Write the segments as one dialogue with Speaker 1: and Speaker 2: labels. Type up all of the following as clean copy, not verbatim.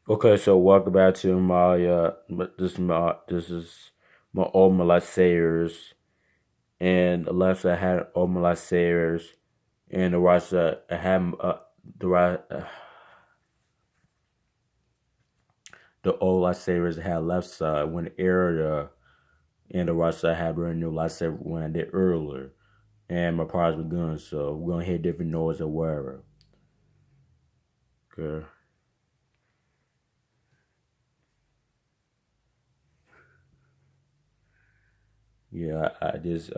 Speaker 1: Okay, so welcome back to my this is my old my Sayers, and the left I had old my Sayers, and the right side I had the right the old lightsabers had left side when the area, and the right side had brand new lightsaber when I did earlier, and my prize was gun, so we're gonna hear different noise or whatever. Okay. Yeah, I just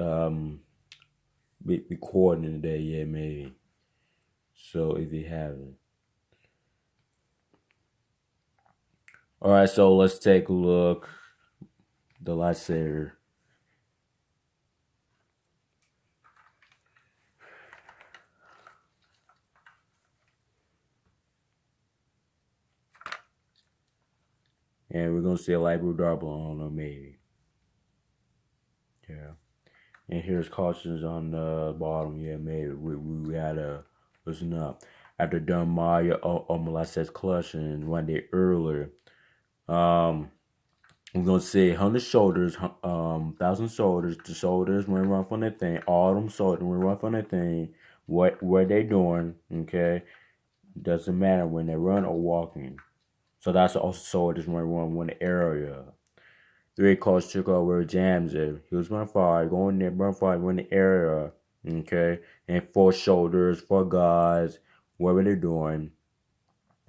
Speaker 1: be recording today, yeah, maybe. So if you haven't. All right, so let's take a look. The lightsaber. And we're gonna see a lightsaber double on them, maybe. Yeah. And here's cautions on the bottom. Yeah, maybe we gotta listen up. After done Maya Omalai says clutch and one day earlier. Um we're gonna say 100 shoulders, 1,000 shoulders. The shoulders when run from that thing. All them shoulders when run from that thing. What they doing? Okay, doesn't matter when they run or walking. So that's also shoulders when run one area. Three calls took over jams it. He was run five, going there, run five, in the area. Okay, and four shoulders, four guys. What were they doing?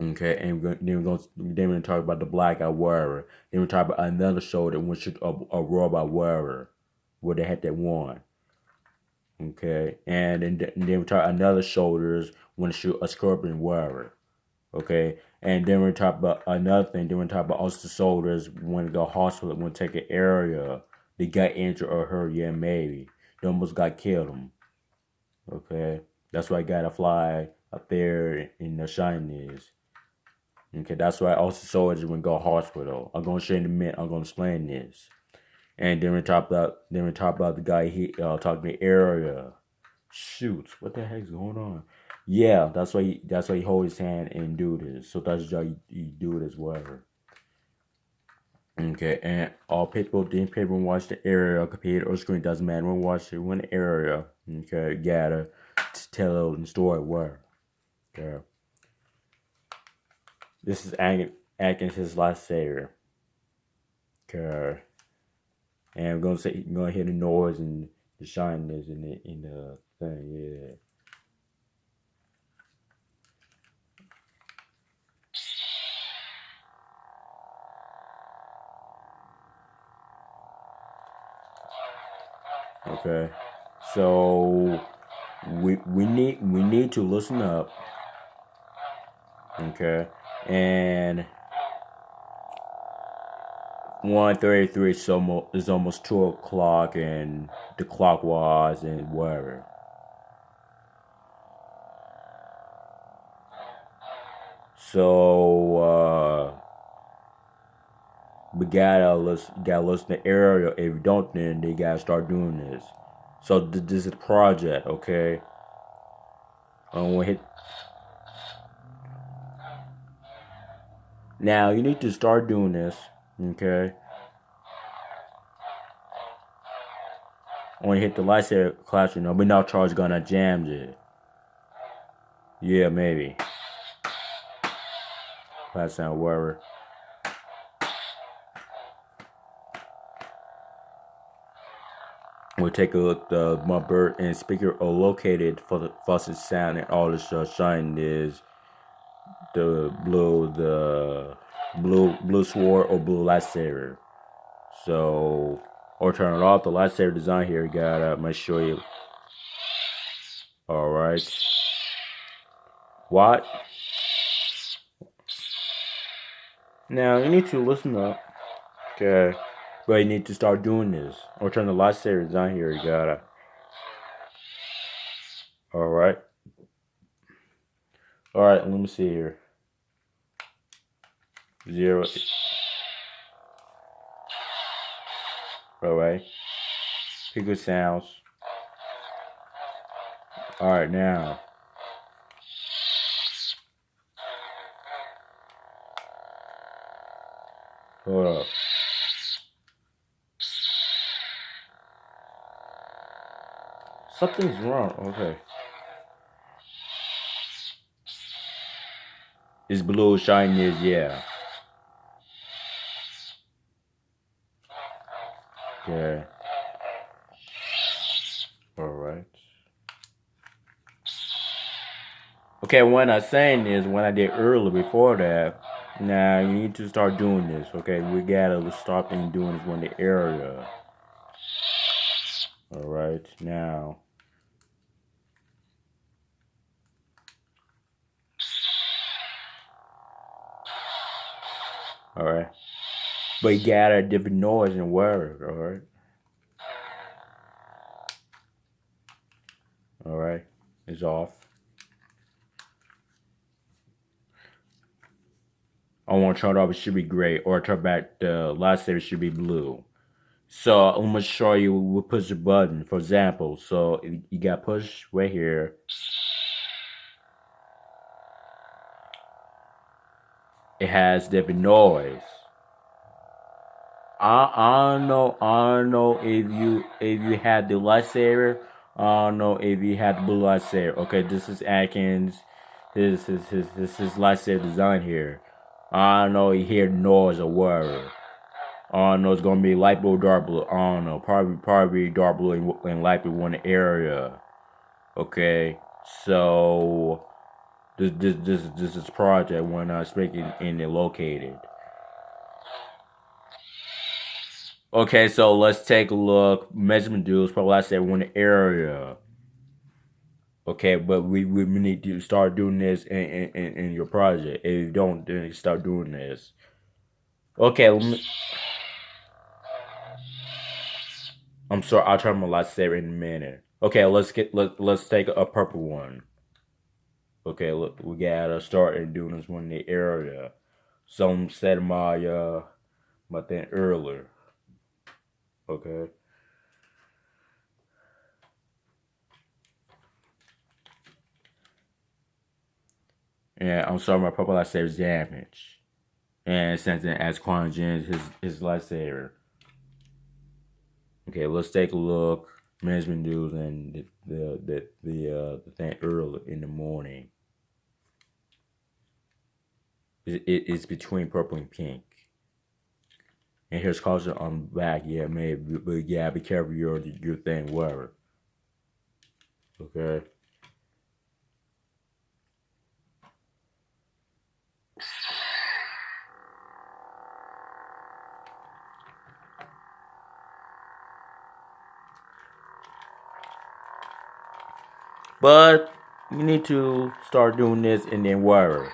Speaker 1: Okay, and then we're gonna talk about the blackout warrior. Then we talk about another shoulder, which is a robot warrior, where they had that one. Okay, and then we talk another shoulders when they shoot a scorpion warrior. Okay, and then we talk about another thing. Then we talk about also the soldiers when they go hospital, when they take an area, they got injured or hurt. Yeah, maybe they almost got killed them. Okay, that's why I gotta fly up there in the shinies. Okay, that's why also soldiers when go hospital. I'm gonna show you in a minute. I'm gonna explain this. And then we talk about the guy he talking the area. Shoot, what the heck's going on? Yeah, that's why he hold his hand and do this. So that's why you do it as well. Okay, and all people watch the area, computer or screen doesn't matter. When watch it, when area. Okay, gotta tell the story where. Okay, this is Atkins his last sayer. Okay, and we're gonna hear the noise and the shininess in the thing. Yeah. Okay, so we need to listen up. Okay, and 1:33 is almost 2 o'clock, and the clock was and whatever. So we gotta listen to Ariel. If you don't, then they gotta start doing this. So this is the project, okay? I'm gonna hit. Now you need to start doing this, okay? When you hit the lightsaber clash, but now Charles gonna jam it. Yeah, maybe. Class sound whatever. We'll take a look. My bird and speaker are located for the faucet sound, and all the shine is the blue sword or blue lightsaber. So, or turn it off. The lightsaber design here, gotta make sure you. All right. What? Now you need to listen up. Okay. But you need to start doing this. Or turn the lightsaber design here, you gotta. All right. All right. Let me see here. Zero. All right. Pick good sounds. All right, now. Hold up. Something's wrong. Okay. It's blue shiny as yeah. Yeah. Alright. Okay, what I'm saying is when I did earlier before that, now you need to start doing this, okay? We gotta start doing this when the area. Alright, now. Alright. But you got a different noise and word, alright? Alright. It's off. I want to turn it off, it should be gray, or turn back the lightsaber should be blue. So I'm gonna show you we'll push the button, for example. So you got push right here. It has different noise. I don't know if you had the lightsaber. I don't know if you had the blue lightsaber. Okay, this is Anakin's his lightsaber design here. I don't know you hear the noise or whatever. I don't know it's gonna be light blue, dark blue. I don't know. Probably dark blue and light blue in the area. Okay, so this is project when I speaking in the located. Okay, so let's take a look. Measurement duels, probably I said one area. Okay, but we need to start doing this in your project. If you don't, then start doing this. Okay, I'm sorry. I'll turn my lightsaber in a minute. Okay, let's take a purple one. Okay, look, we gotta start and doing this one in the area. So I'm setting my thing earlier. Okay. And I'm sorry, my purple lightsaber is damaged. And since then, as Qui-Gon his lightsaber. Okay, let's take a look. Management duels and the thing early in the morning. It's between purple and pink. And here's culture on the back. Yeah, maybe, but yeah, be careful your thing, whatever. Okay. But you need to start doing this and then whatever.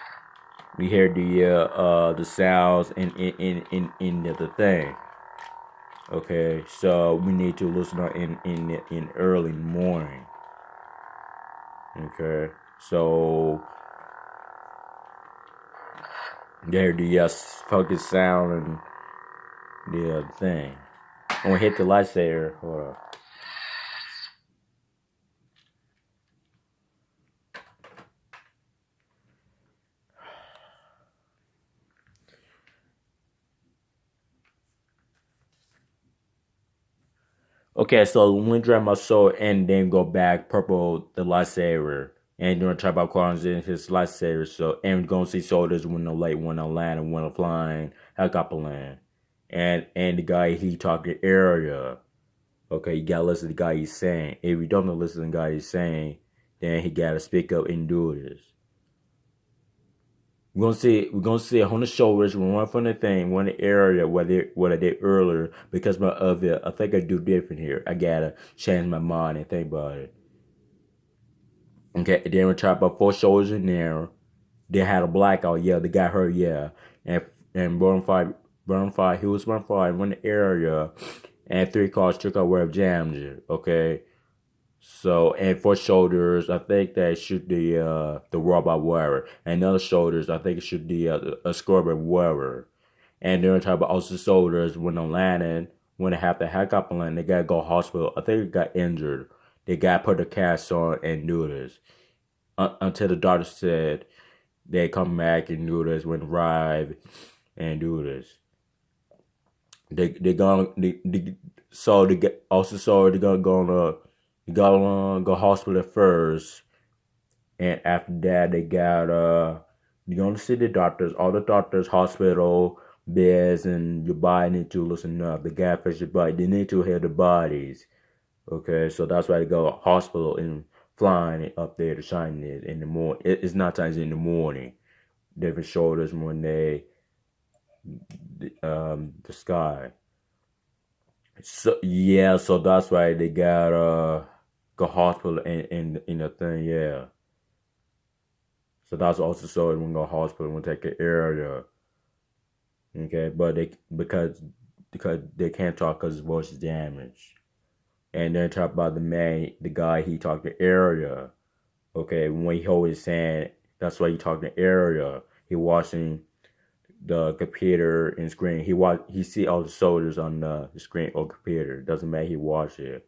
Speaker 1: We hear the sounds in the thing. Okay, so we need to listen in early morning. Okay, so there the focus sound and the thing. I'm gonna hit the lightsaber. Hold on. Okay, so when drop my sword and then go back purple the lightsaber. And during talk about Quaran's in his lightsaber, so and we're gonna see soldiers when the late when I land and when I'm flying helicopter land. And the guy he talking area. Okay, you gotta listen to the guy he's saying. If you don't listen to the guy he's saying, then he gotta speak up and do this. We're gonna see on the shoulders, one from the thing, one the area what I did earlier because my other I think I do different here. I gotta change my mind and think about it. Okay, and then we talk about four shoulders in there. They had a blackout, yeah, the guy hurt, yeah. And he was burn fire in one area and three cars took out where jammed, okay. So and for shoulders, I think that should the robot wearer, and other shoulders, I think it should be a scorpion wearer. And they're talking about also shoulders when they're landing, when they have to hack up and land, they gotta go hospital. I think they got injured. They gotta put the cast on and do this until the doctor said they come back and do this when arrive and do this. They gonna they so they get also so they gonna go hospital first, and after that they got you're gonna see the doctors, all the doctors, hospital beds, and your body need to listen up. The gas pressure body, they need to hear the bodies. Okay, so that's why they go hospital and flying up there to shine it in the morning. It's not times in the morning. Different shoulders when they the sky. So yeah, so that's why they got go hospital in the thing, yeah. So that's also so when go hospital when take an area. Okay, but they because they can't talk because his voice is damaged. And then talk about the guy he talked to area. Okay, when he always saying that's why he talking area. He watching the computer and screen. He see all the soldiers on the screen or computer. Doesn't matter he watch it.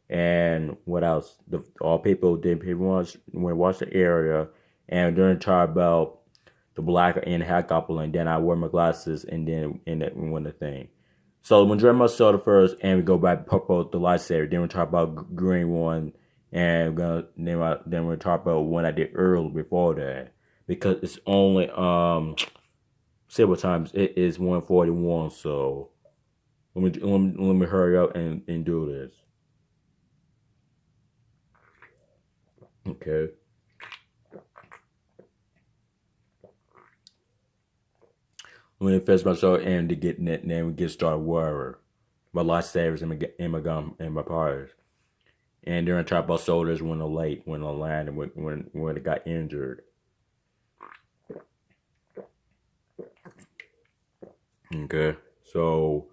Speaker 1: And what else? All people did people watch the area and during talk about the black and hat couple and then I wear my glasses and then when the thing. So when Draymond saw the first and we go back purple the lightsaber, then we talk about green one and then we talk about one I did early before that. Because it's only several times it is 141, so let me hurry up and do this. Okay. When it finish my show and to get net then we get started wherever. My lightsabers and my gun and my powers. And they're on top of soldiers when they're late, when they land and when they got injured. Okay. So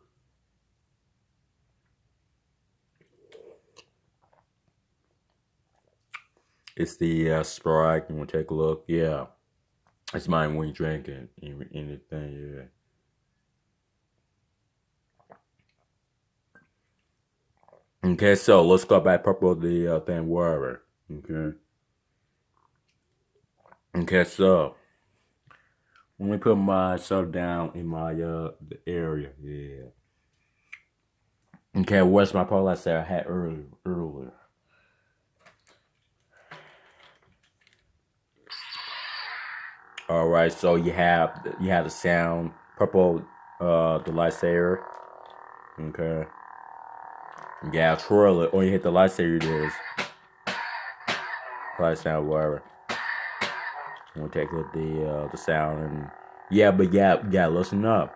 Speaker 1: it's the Sprite and we'll take a look. Yeah. It's mine when you drinking anything, yeah. Okay, so let's go back purple the thing wherever. Okay. Okay, so let me put myself down in my the area. Yeah. Okay, where's my pole I said I had earlier. All right, so you have the sound purple the lightsaber. Okay. Yeah, twirl it or you hit the lightsaber it is. Light sound whatever. We'll take a look at the sound and yeah, but yeah, you gotta listen up.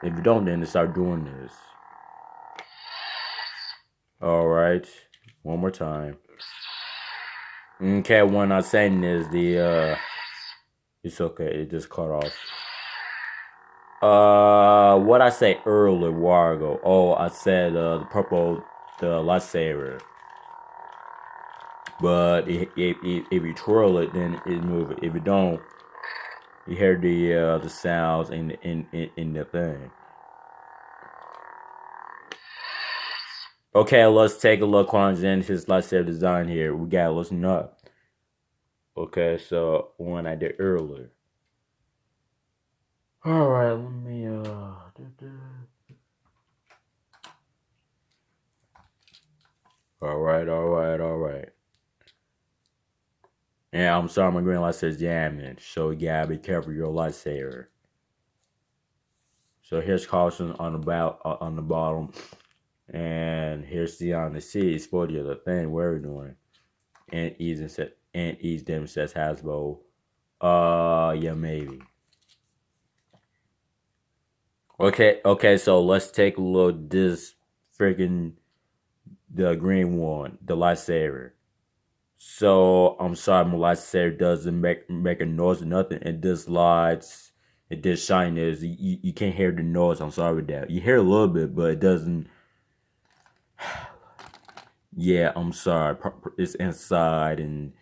Speaker 1: If you don't, then start doing this. All right, one more time. Okay, when I'm saying this, it's okay. It just cut off. What I say earlier, while ago. Oh, I said the purple, the lightsaber. But if you twirl it, then it move it. If you don't, you hear the sounds in the thing. Okay, let's take a look on his lightsaber design here. We gotta listen up. Okay, so one I did earlier. All right, let me all right. Yeah, I'm sorry, my green light says jamming, so you gotta be careful your lightsaber. So here's caution on on the bottom, and here's the on the C. It's for the other thing we're doing. And ease them says Hasbro. Yeah, maybe. Okay. So let's take a look. This freaking the green one, the lightsaber. So I'm sorry, my lightsaber doesn't make a noise or nothing. It just lights. It just shines. You can't hear the noise. I'm sorry with that. You hear a little bit, but it doesn't. Yeah, I'm sorry. It's inside and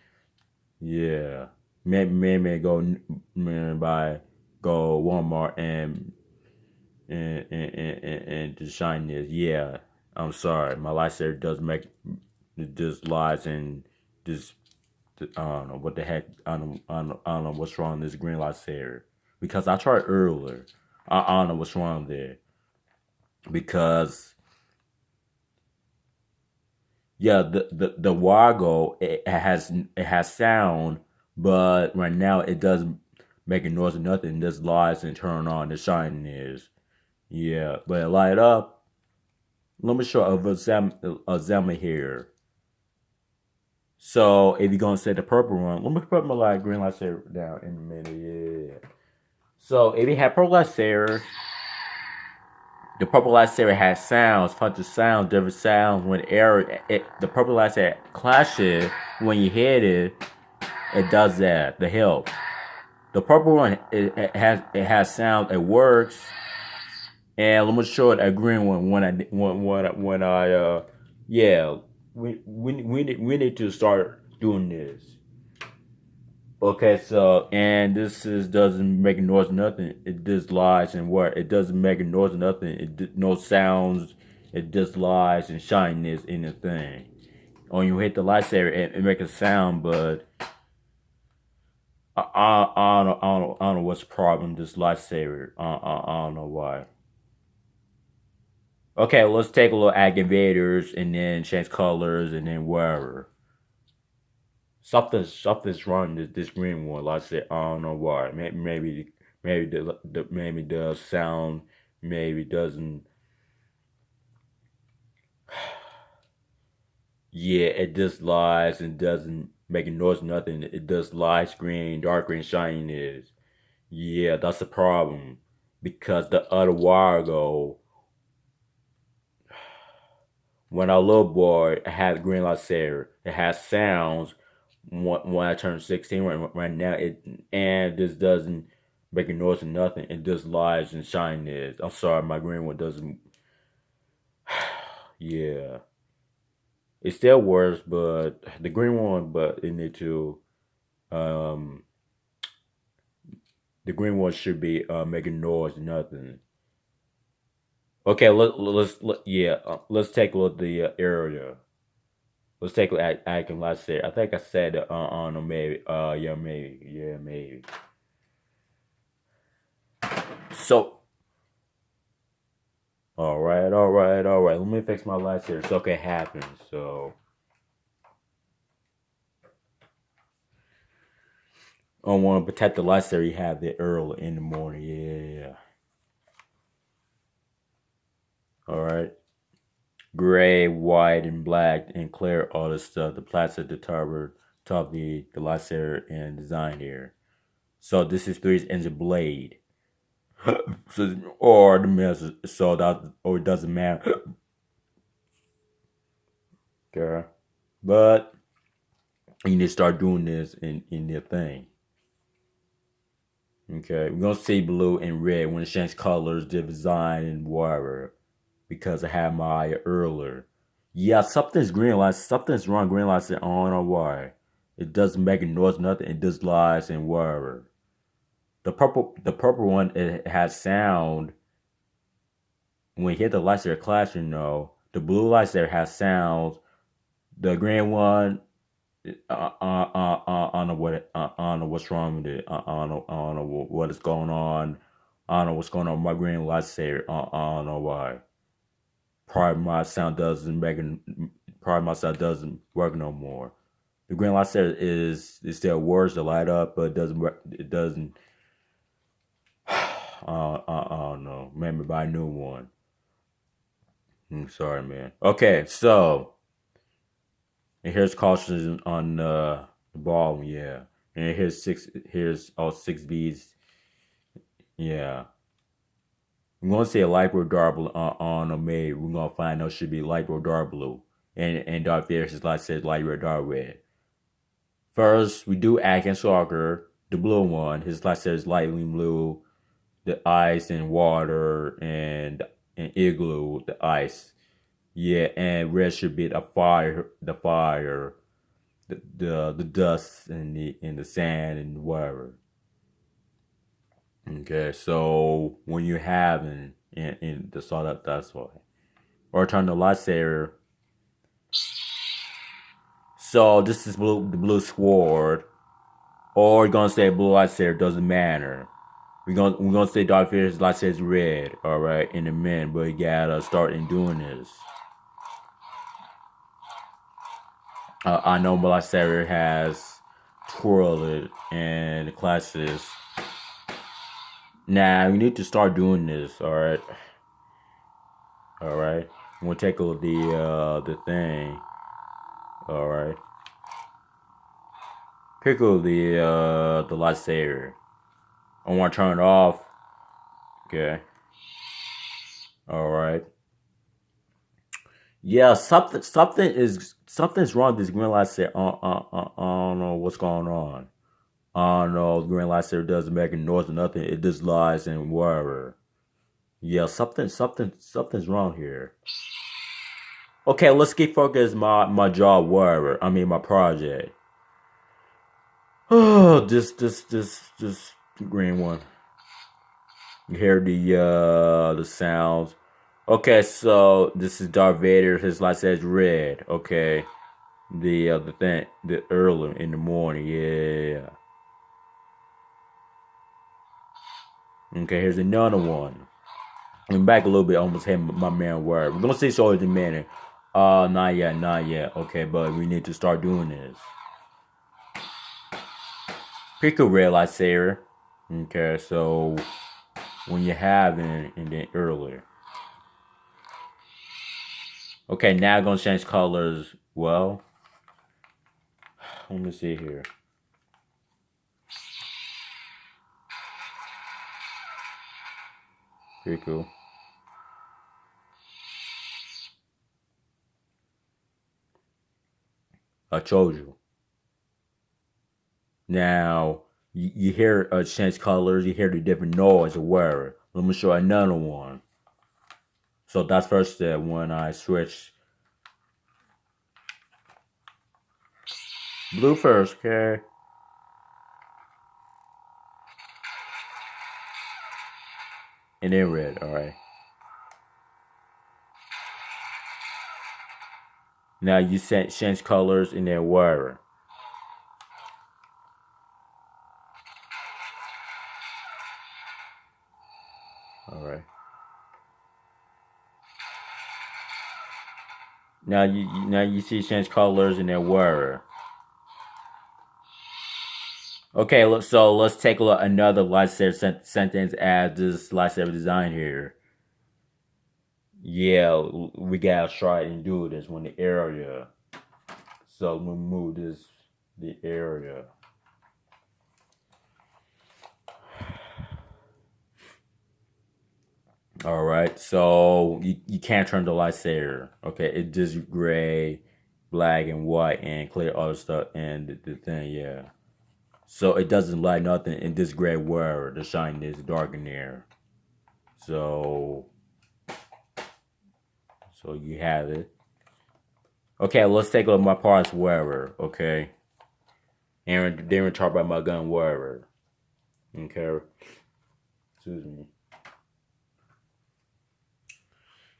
Speaker 1: yeah. Maybe by go Walmart and just shine this. Yeah, I'm sorry. My lightsaber does make just lies and just I don't know what the heck. I don't know what's wrong with this green lightsaber because I tried earlier. I don't know what's wrong there. because yeah, the Wargo, it has sound, but right now it doesn't make a noise or nothing. It just lights and turn on the shining is. Yeah, but it light up. Let me show a example here. So if you're gonna say the purple one, let me put my light green lightsaber down in a minute. Yeah. So if you have purple lightsaber, the purple lightsaber has sounds, bunch of sounds, different sounds. When the purple lightsaber clashes, when you hit it, it does that. The help. The purple one, it has sound. It works. And let me show it a green one when I yeah, we need to start doing this. Okay, so and this is doesn't make a noise, nothing. It just lies and what? It doesn't make a noise, nothing. No sounds. It just lies and shininess in the thing. When you hit the lightsaber, it makes a sound, but I don't know what's the problem. This lightsaber, I don't know why. Okay, let's take a look at invaders and then change colors and then whatever. Something's wrong with this green one. Like I said, I don't know why. Maybe the sound maybe doesn't. Yeah, it just lies and doesn't make a noise. Nothing. It just lies green, dark green, shining is. Yeah, that's the problem because the other while ago when I was a little boy, I had a green lightsaber. It has sounds. When I turned 16, right now, and this doesn't make a noise or nothing. It just lies and shines. I'm sorry, my green one doesn't. Yeah, it still works, but the green one, but it need to. Um, the green one should be making noise, nothing. Okay, let's take a look at the area. Let's take a look at icon. Let's say I think I said on maybe maybe. So all right. Let me fix my lights here. So okay happens. So I want to protect the lights there. You have it early in the morning. Yeah. All right. Gray, white, and black, and clear. All this stuff. The plastic, the top the lights there, and design here. So this is 3's engine blade. So or the message. So that or it doesn't matter. Okay. But you need to start doing this in your thing. Okay, we're gonna see blue and red when it changes colors, the design and whatever. Because I had my eye earlier. Yeah, something's green light, something's wrong. Green light said, I don't know why. It doesn't make a noise, nothing. It just lies and whatever. The purple one, it has sound. When you hit the lights there clash, you know. The blue lights there has sounds. The green one, I don't know I don't know what's wrong with it. I don't know what is going on. I don't know what's going on with my green lightsaber. I don't know why. Probably my sound doesn't make. Probably my sound doesn't work no more. The green lightsaber is still works to light up, but it doesn't work. It doesn't. I don't know. Maybe buy a new one. I'm sorry, man. Okay, so and here's cautions on the ball. Yeah, and here's six. Here's all 6 Bs. Yeah, I'm gonna say a light blue dark blue on a May. We're gonna find out should be light blue dark blue, and Darth Vader is like says light red dark red. First, we do Anakin Skywalker, the blue one. His light says lightly blue, the ice and water and igloo, the ice. Yeah, and red should be the fire, the dust and the sand and whatever. Okay, so when you have in the saw that's why. Or turn the lightsaber. So this is the blue sword. Or you're gonna say blue lightsaber doesn't matter. we're gonna say Darth Vader's light says red, all right, in a minute, but you gotta start in doing this. I know my lightsaber has twirled and classes. Now we need to start doing this, all right. All right. We'll take a look the thing. All right. Pickle the lightsaber. I want to turn it off. Okay. All right. Yeah, something's wrong with this green lightsaber. I don't know what's going on. I don't know. The green lightsaber doesn't make a noise or nothing. It just lies and whatever. Yeah, something's wrong here. Okay, let's get focused my job wherever. I mean my project. Oh, this green one. You hear the sounds. Okay, so this is Darth Vader. His light says red. Okay, the thing the early in the morning. Yeah. Okay, here's another one. I'm back a little bit. Almost had my man word. We're gonna say so in a minute. Not yet, not yet. Okay, but we need to start doing this. Pick a red lightsaber. Okay, so when you have it and then earlier. Okay, now I'm gonna change colors. Well, let me see here. Pretty cool. I told you. Now you hear change colors. You hear the different noise or whatever. Let me show another one. So that's first step when I switch blue first. Okay. And then red. All right. Now you change colors and then whatever. All right. Now you see change colors and then whatever. Okay, so let's take a look another lightsaber sentence as this lightsaber design here. Yeah, we gotta try and do this when the area. So we move the area. All right, so you can't turn the lightsaber. Okay, it's just gray, black, and white, and clear other stuff, and the thing, yeah. So it doesn't light nothing in this gray where the shine is dark in there. So you have it. Okay, let's take a look at my parts wherever. Okay, and then we talk about my gun wherever. Okay, excuse me.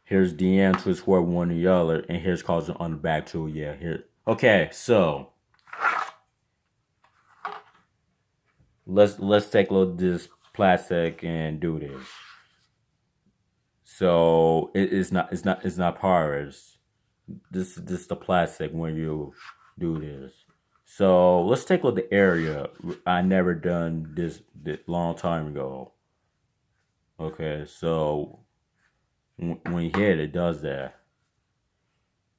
Speaker 1: Here's DM twist word one or the other, and here's causing on the back too. Yeah, here. Okay, so let's take a look at this plastic and do this. So it's not porous. This the plastic when you do this. So let's take a look at the area. I never done this long time ago. Okay, so when you hit it, does that?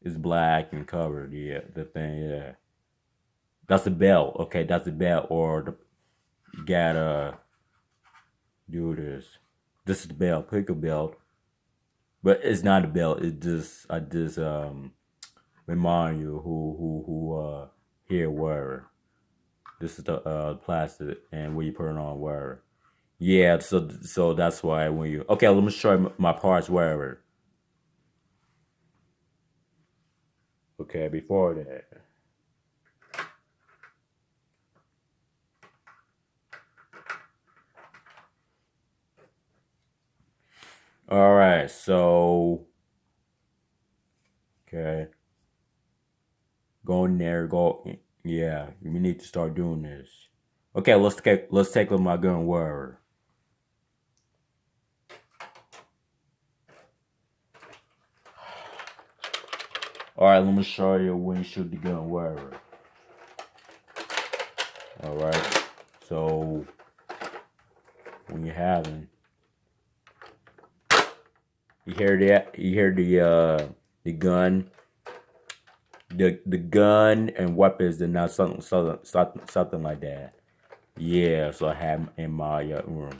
Speaker 1: It's black and covered. Yeah, the thing. Yeah, that's the belt. Okay, that's the belt. Or you gotta do this. This is the belt. Pick a belt, but it's not a belt. It just I just remind you who here where this is the plastic and where you put it on where. Yeah, so that's why when you okay, let me show you my parts wherever. Okay, before that. All right, so okay, go in there, go. Yeah, we need to start doing this. Okay, let's take a look at my gun wherever. Alright, let me show you when you shoot the gun wherever. Alright. So when you're having, you hear the gun. The gun and weapons and not something like that. Yeah, so I have in my room.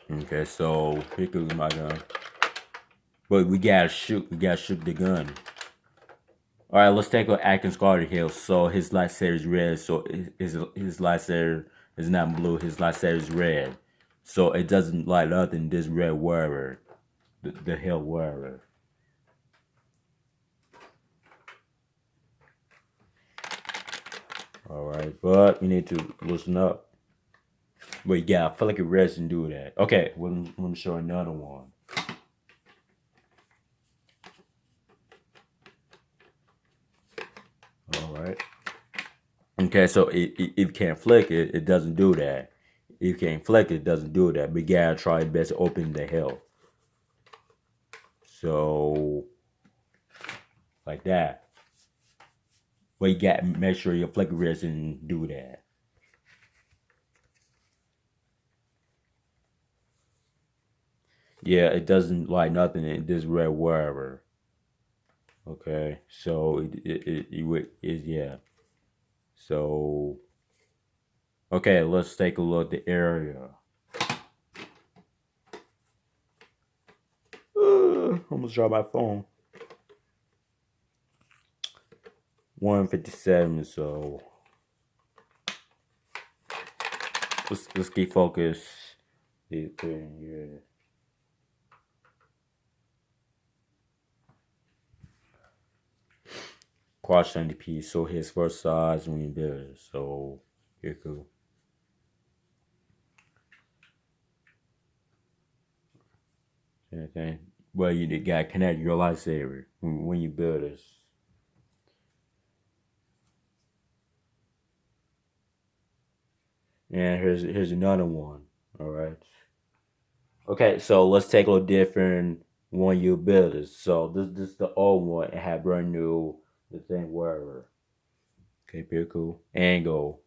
Speaker 1: Okay, so here goes my gun. But we gotta shoot the gun. Alright, let's take a look at Atkins Carter Hill. So his lightsaber is red, so his lightsaber is not blue, his lightsaber is red. So it doesn't light up in this red wherever. The hill wherever. Alright, but you need to loosen up. But yeah, I feel like it rest and do that. Okay, let me show another one. Alright. Okay, so if you can't flick it, it doesn't do that. If you can't flick it doesn't do that. But you gotta try your best to open the hill. So, like that. But you gotta make sure your flicker rest and do that. Yeah, it doesn't like nothing in this red wherever. Okay, so it is yeah. So okay, let's take a look at the area. Almost dropped my phone. 157. So let's keep focused. Yeah. Quad 70p. So his first size when you build it. So here cool. Okay. Well, you gotta connect your lightsaber when you build this. And here's another one. All right. Okay, so let's take a different one you build this. So this is the old one. It had brand new the thing wherever. Okay, very cool. Angle.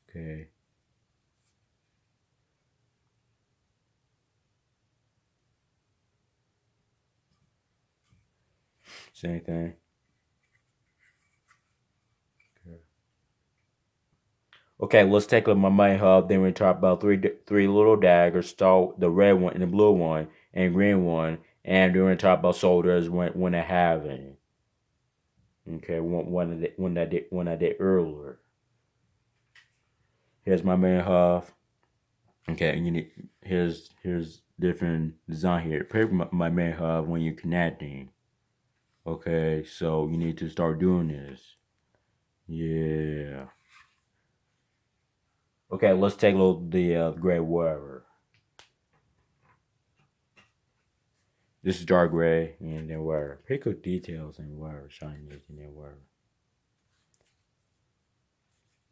Speaker 1: Okay. Same thing. Okay, let's take a look at my main hub. Then we talk about three little daggers. Start the red one and the blue one and green one. And then we talk about soldiers when I have any. Okay, when I did earlier. Here's my main hub. Okay, and you need here's different design here. Pick my main hub when you're connecting. Okay, so you need to start doing this. Yeah. Okay, let's take a look at the gray wherever. This is dark gray and then where. Pick up details and where shiny and then where.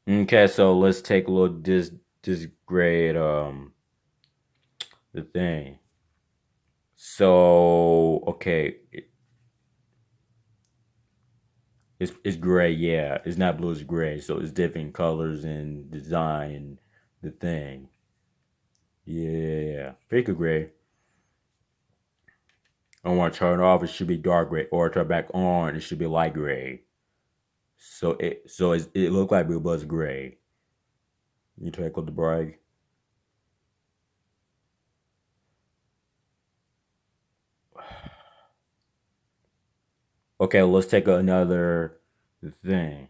Speaker 1: Okay, so let's take a look at this gray the thing. So okay, it's gray, yeah. It's not blue, it's gray. So it's different colors and design and the thing. Yeah, pick a gray. I want to turn it off. It should be dark gray, or turn it back on. It should be light gray. So it looked like it was gray. You take out the bright. Okay, let's take another thing.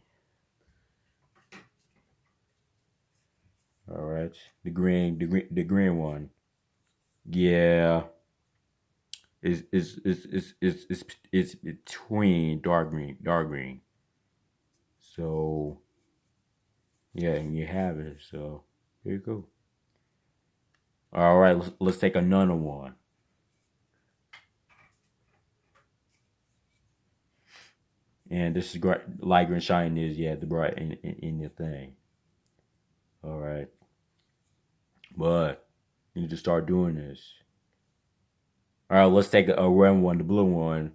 Speaker 1: All right, the green one. Yeah, it's between dark green. So yeah, and you have it. So here you go. All right, let's take another one. And this is great. Light green shine is yeah the bright in the thing. All right, but you need to start doing this. All right, let's take a red one, the blue one.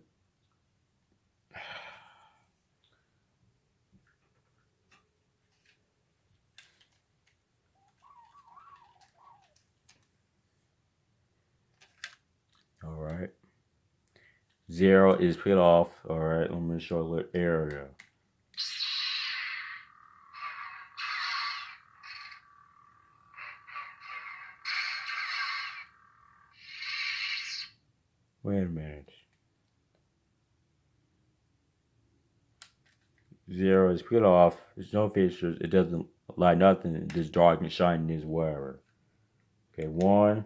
Speaker 1: 0 is peel off. All right, let me show a little area. Wait a minute. 0 is peel off. There's no features. It doesn't like nothing. It's just dark and shiny is wherever. Okay, 1.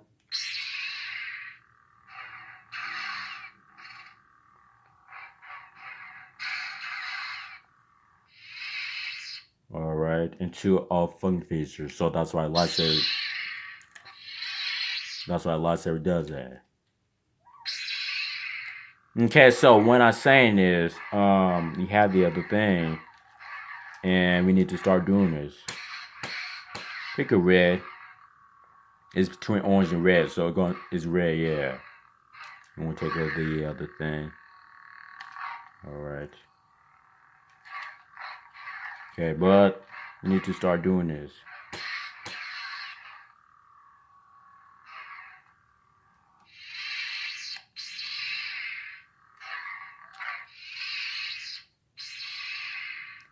Speaker 1: All right, and 2 all function features. So that's why lightsaber. That's why lightsaber does that. Okay, so when I'm saying this, you have the other thing, and we need to start doing this. Pick a red. It's between orange and red, so it's red, yeah. And we'll take out the other thing. All right. Okay, but we need to start doing this.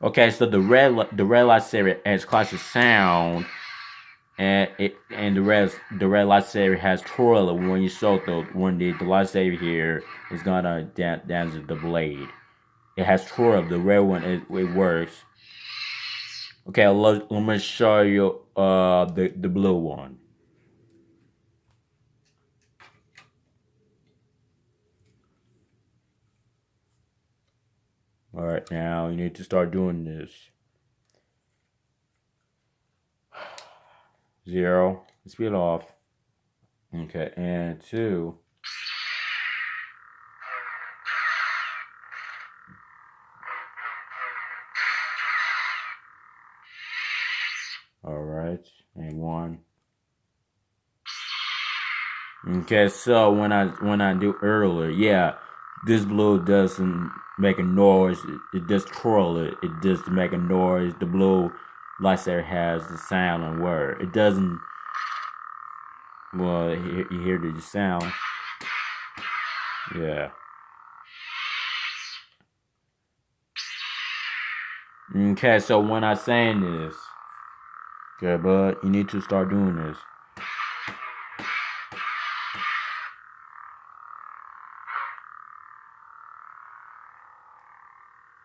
Speaker 1: Okay, so the red lightsaber has classic sound, and the red lightsaber has twirl. When you soak when the lightsaber here is gonna dance the blade. It has twirl. The red one it works. Okay, let me show you the blue one. All right, now you need to start doing this. 0, speed off. Okay, and 2. All right, and 1. Okay, so when I do earlier, yeah, this blue doesn't make a noise. It just twirl it. It just make a noise. The blue lightsaber has the sound and word. It doesn't. Well, you hear the sound. Yeah. Okay, so when I'm saying this, okay, but you need to start doing this.